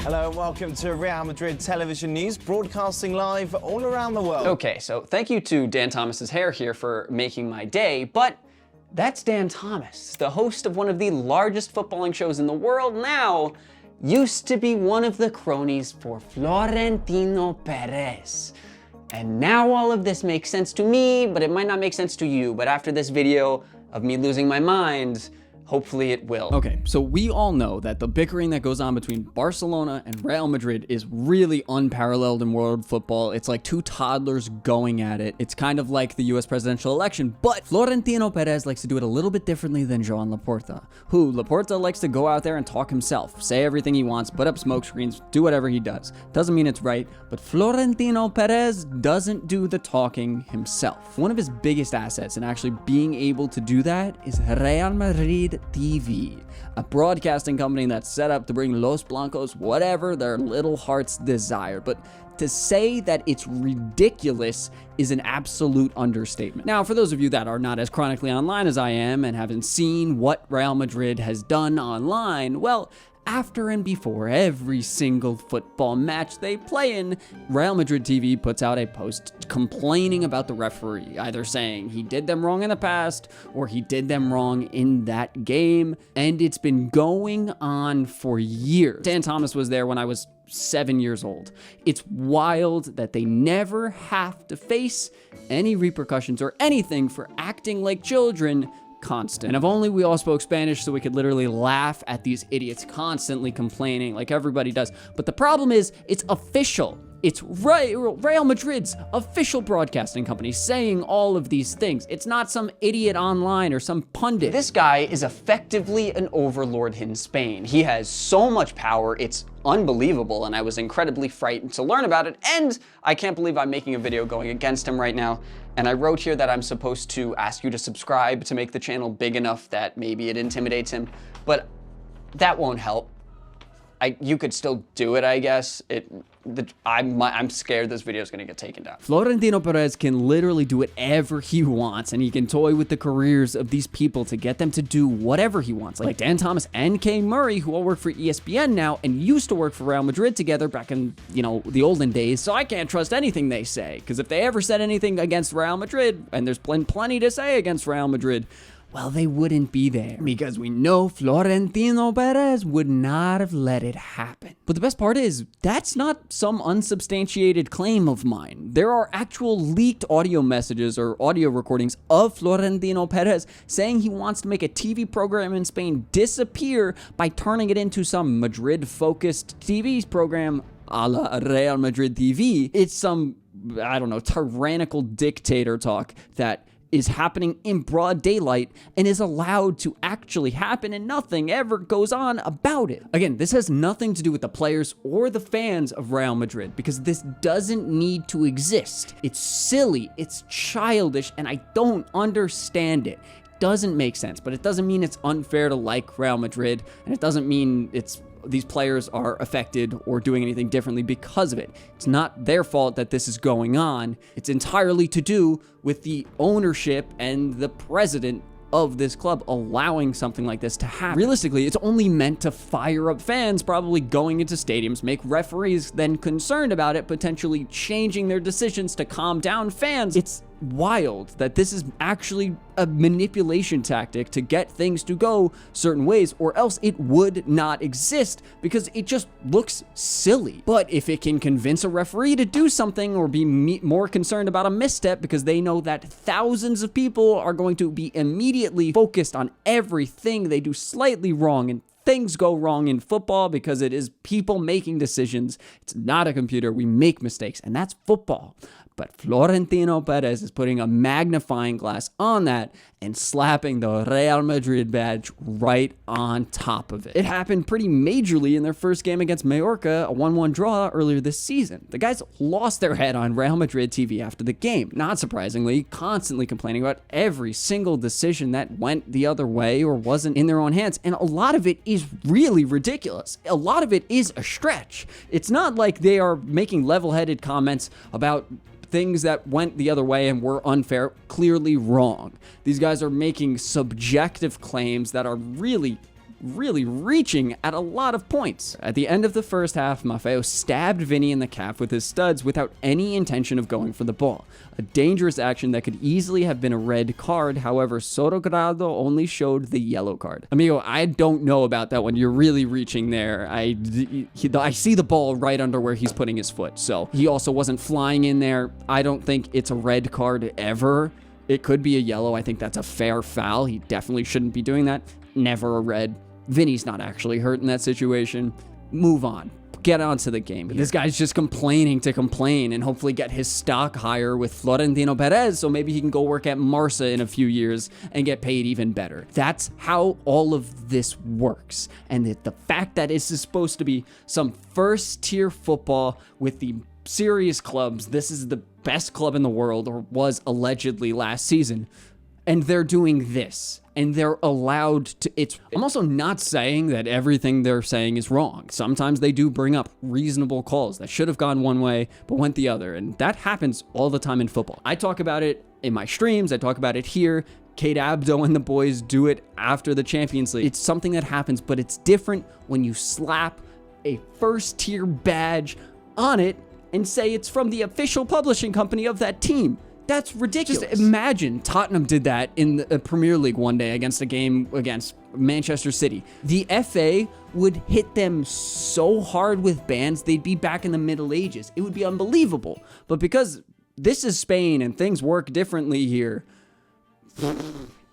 Hello and welcome to Real Madrid television news, broadcasting live all around the world. Okay, so thank you to Dan Thomas's hair here for making my day, but that's Dan Thomas, the host of one of the largest footballing shows in the world now, used to be one of the cronies for Florentino Perez. And now all of this makes sense to me, but it might not make sense to you. But after this video of me losing my mind, hopefully it will. Okay, so we all know that the bickering that goes on between Barcelona and Real Madrid is really unparalleled in world football. It's like two toddlers going at it. It's kind of like the US presidential election, but Florentino Perez likes to do it a little bit differently than Joan Laporta, who Laporta likes to go out there and talk himself, say everything he wants, put up smoke screens, do whatever he does. Doesn't mean it's right, but Florentino Perez doesn't do the talking himself. One of his biggest assets in actually being able to do that is Real Madrid TV, a broadcasting company that's set up to bring Los Blancos whatever their little hearts desire. But to say that it's ridiculous is an absolute understatement. Now, for those of you that are not as chronically online as I am and haven't seen what Real Madrid has done online, well, after and before every single football match they play in, Real Madrid TV puts out a post complaining about the referee, either saying he did them wrong in the past or he did them wrong in that game. And it's been going on for years. Dan Thomas was there when I was 7 years old. It's wild that they never have to face any repercussions or anything for acting like children constant. And if only we all spoke Spanish so we could literally laugh at these idiots constantly complaining like everybody does. But the problem is, it's official. It's Real Madrid's official broadcasting company saying all of these things. It's not some idiot online or some pundit. This guy is effectively an overlord in Spain. He has so much power, it's unbelievable, and I was incredibly frightened to learn about it, and I can't believe I'm making a video going against him right now. And I wrote here that I'm supposed to ask you to subscribe to make the channel big enough that maybe it intimidates him, but that won't help. You could still do it, I guess. I'm scared this video is going to get taken down. Florentino Perez can literally do whatever he wants, and he can toy with the careers of these people to get them to do whatever he wants. Like Dan Thomas and Kay Murray, who all work for ESPN now and used to work for Real Madrid together back in, the olden days. So I can't trust anything they say, because if they ever said anything against Real Madrid, and there's plenty to say against Real Madrid, well, they wouldn't be there, because we know Florentino Perez would not have let it happen. But the best part is, that's not some unsubstantiated claim of mine. There are actual leaked audio messages or audio recordings of Florentino Perez saying he wants to make a TV program in Spain disappear by turning it into some Madrid-focused TV program a la Real Madrid TV. It's some, I don't know, tyrannical dictator talk that is happening in broad daylight and is allowed to actually happen, and nothing ever goes on about it. Again, this has nothing to do with the players or the fans of Real Madrid, because this doesn't need to exist. It's silly, it's childish, and I don't understand it. It doesn't make sense, but it doesn't mean it's unfair to like Real Madrid, and it doesn't mean these players are affected or doing anything differently because of it. It's not their fault that this is going on. It's entirely to do with the ownership and the president of this club allowing something like this to happen. Realistically, it's only meant to fire up fans probably going into stadiums, make referees then concerned about it, potentially changing their decisions to calm down fans. It's wild that this is actually a manipulation tactic to get things to go certain ways, or else it would not exist, because it just looks silly. But if it can convince a referee to do something or be more concerned about a misstep because they know that thousands of people are going to be immediately focused on everything they do slightly wrong, and things go wrong in football because it is people making decisions. It's not a computer. We make mistakes, and that's football. But Florentino Perez is putting a magnifying glass on that and slapping the Real Madrid badge right on top of it. It happened pretty majorly in their first game against Mallorca, a 1-1 draw earlier this season. The guys lost their head on Real Madrid TV after the game, not surprisingly, constantly complaining about every single decision that went the other way or wasn't in their own hands. And a lot of it is really ridiculous. A lot of it is a stretch. It's not like they are making level-headed comments about things that went the other way and were unfair, clearly wrong. These guys are making subjective claims that are really really reaching at a lot of points. At the end of the first half, Maffeo stabbed Vinny in the calf with his studs without any intention of going for the ball. A dangerous action that could easily have been a red card. However, Sotogrado only showed the yellow card. Amigo, I don't know about that one. You're really reaching there. I see the ball right under where he's putting his foot. So he also wasn't flying in there. I don't think it's a red card ever. It could be a yellow. I think that's a fair foul. He definitely shouldn't be doing that. Never a red. Vinny's not actually hurt in that situation. Move on. Get on to the game. This guy's just complaining to complain and hopefully get his stock higher with Florentino Perez, so maybe he can go work at Marca in a few years and get paid even better. That's how all of this works. And the fact that this is supposed to be some first-tier football with the serious clubs, this is the best club in the world, or was allegedly last season, and they're doing this. And they're allowed to, I'm also not saying that everything they're saying is wrong. Sometimes they do bring up reasonable calls that should have gone one way, but went the other. And that happens all the time in football. I talk about it in my streams. I talk about it here. Kate Abdo and the boys do it after the Champions League. It's something that happens, but it's different when you slap a first tier badge on it and say it's from the official publishing company of that team. That's ridiculous. Just imagine Tottenham did that in the Premier League one day against a game against Manchester City. The FA would hit them so hard with bans, they'd be back in the Middle Ages. It would be unbelievable. But because this is Spain and things work differently here,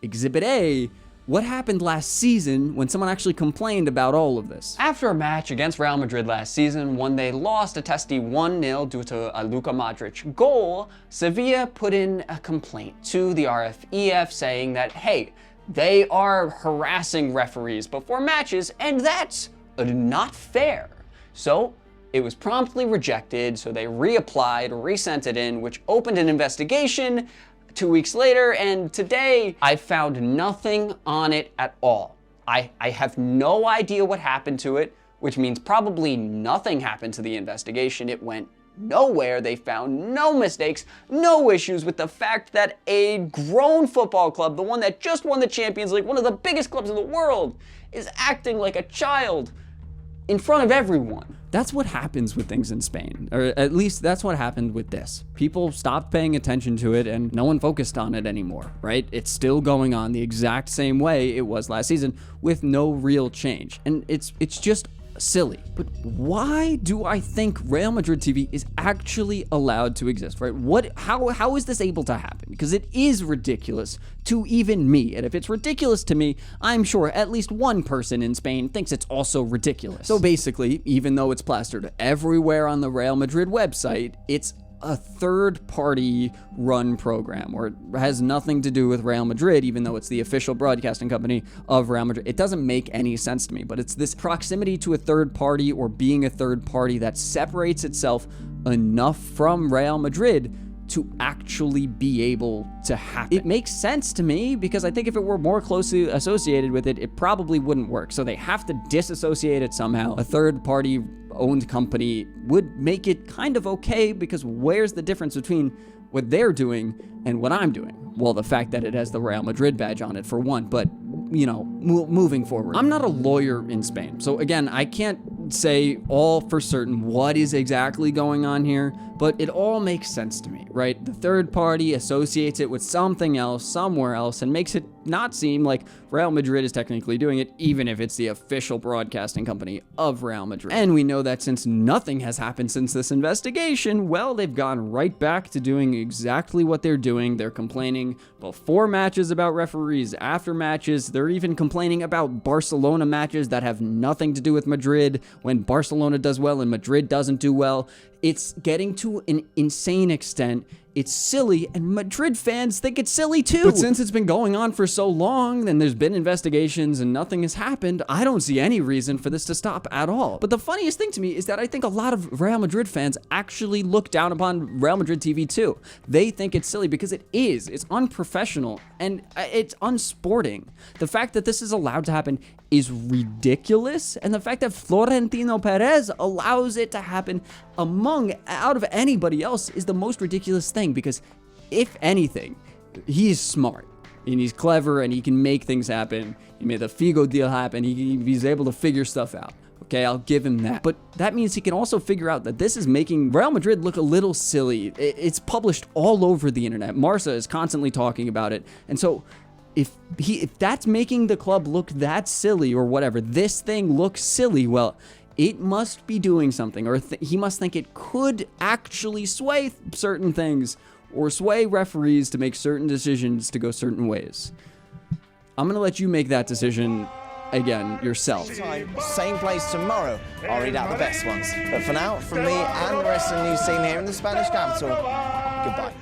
Exhibit A, what happened last season when someone actually complained about all of this? After a match against Real Madrid last season, when they lost a testy 1-0 due to a Luka Modric goal, Sevilla put in a complaint to the RFEF saying that, hey, they are harassing referees before matches, and that's not fair. So it was promptly rejected, so they reapplied, resent it in, which opened an investigation 2 weeks later, and today I found nothing on it at all. I have no idea what happened to it, which means probably nothing happened to the investigation. It went nowhere. They found no mistakes, no issues with the fact that a grown football club, the one that just won the Champions League, one of the biggest clubs in the world, is acting like a child in front of everyone. That's what happens with things in Spain, or at least that's what happened with this. People stopped paying attention to it and no one focused on it anymore, right? It's still going on the exact same way it was last season with no real change. And it's just silly. But why do I think Real Madrid TV is actually allowed to exist, right? How is this able to happen? Because it is ridiculous to even me. And if it's ridiculous to me, I'm sure at least one person in Spain thinks it's also ridiculous. So basically, even though it's plastered everywhere on the Real Madrid website, it's a third-party run program, or it has nothing to do with Real Madrid, even though it's the official broadcasting company of Real Madrid. It doesn't make any sense to me, but it's this proximity to a third party or being a third party that separates itself enough from Real Madrid to actually be able to happen. It makes sense to me because I think if it were more closely associated with it, it probably wouldn't work. So they have to disassociate it somehow. A third party owned company would make it kind of okay, because where's the difference between what they're doing and what I'm doing? Well, the fact that it has the Real Madrid badge on it for one, but you know, moving forward. I'm not a lawyer in Spain, so again, I can't say all for certain what is exactly going on here, but it all makes sense to me, right? The third party associates it with something else, somewhere else, and makes it not seem like Real Madrid is technically doing it, even if it's the official broadcasting company of Real Madrid. And we know that since nothing has happened since this investigation, well, they've gone right back to doing exactly what they're doing. They're complaining before matches about referees, after matches. They're even complaining about Barcelona matches that have nothing to do with Madrid when Barcelona does well and Madrid doesn't do well. It's getting to an insane extent. It's silly, and Madrid fans think it's silly too. But since it's been going on for so long, and there's been investigations and nothing has happened, I don't see any reason for this to stop at all. But the funniest thing to me is that I think a lot of Real Madrid fans actually look down upon Real Madrid TV too. They think it's silly because it is. It's unprofessional, and it's unsporting. The fact that this is allowed to happen is ridiculous, and the fact that Florentino Perez allows it to happen out of anybody else is the most ridiculous thing, because if anything, he's smart and he's clever and he can make things happen. He made the Figo deal happen. He's able to figure stuff out. Okay, I'll give him that. But that means he can also figure out that this is making Real Madrid look a little silly. It's published all over the internet. Marca is constantly talking about it. And so if that's making the club look that silly or whatever, this thing looks silly, well, it must be doing something, or he must think it could actually sway certain things or sway referees to make certain decisions to go certain ways. I'm going to let you make that decision again yourself. Same place tomorrow. I'll read out the best ones. But for now, from me and the rest of the news team here in the Spanish capital, goodbye.